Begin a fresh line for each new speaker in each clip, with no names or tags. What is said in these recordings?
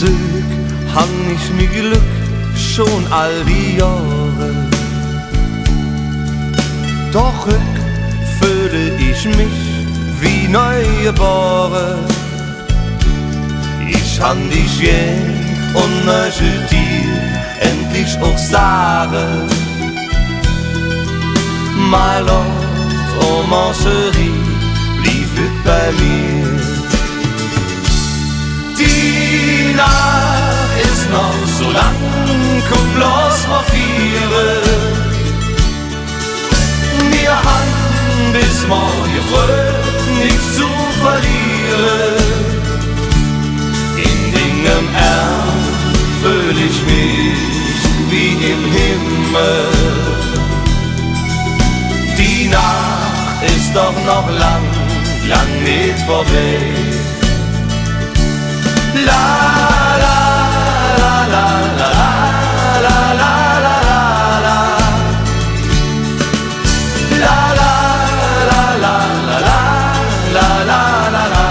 Zug han ich mir Glück schon all die Jahre. Doch rück fühle ich mich wie neugeboren. Ich han dich gern und möchte dir endlich auch sagen: My love, oh ma chérie, blieb bei mir. Die Nacht ist noch so lang, komm bloß mal vieren. Wir haben bis morgen früh nichts zu verlieren. In deinem Arm fühl ich mich wie im Himmel. Die Nacht ist doch noch lang, lang nicht vorbei. La la la la la la la la la la la la la la la la la la.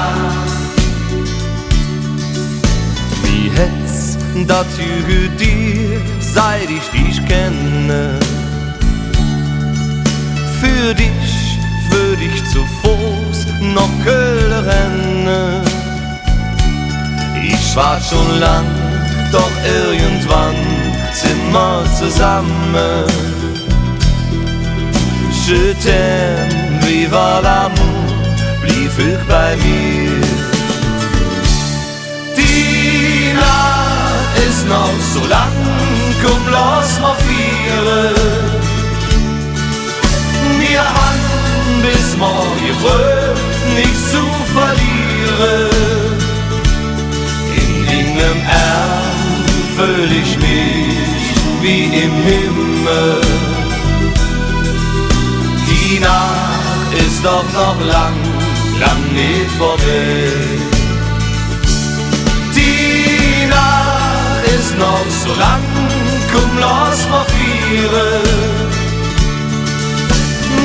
Wie hätt's dat für dir, seit ich dich kenne? Für dich würd ich zu Fuß noch Köln rennen. Ich wart schon lang, doch irgendwann sind wir zusammen. Je t'aime, viva l'amour, blieb ich bei mir. Die Nacht ist noch so lang, komm lass mal vieren. Wir haben bis morgen früh nichts zu verlieren. In deinem Arm fühl ich mich wie im Himmel. Die Nacht ist doch noch lang, lang nicht vorbei. Die Nacht ist noch so lang, komm lass mal vieren.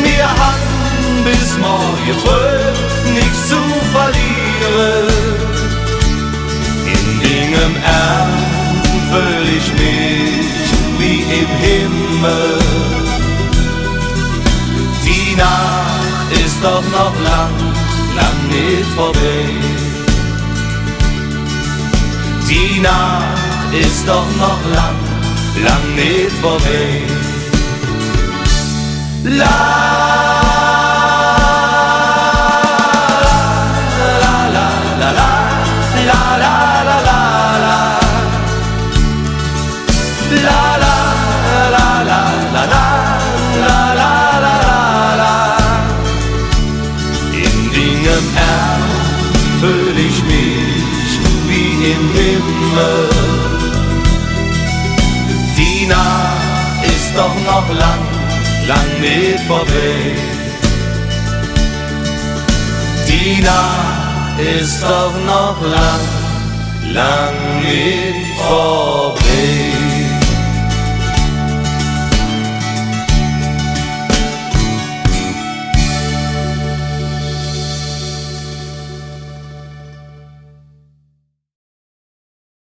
Wir haben bis morgen früh nichts zu verlieren. In deinem Arm fühl ich mich wie im Himmel. Die Nacht ist doch noch lang, lang nicht vorbei. Die Nacht ist doch noch lang, lang nicht vorbei. La fühl ich mich wie im Himmel. Die Nacht ist doch noch lang, lang nicht vorbei. Die Nacht ist doch noch lang, lang nicht vorbei.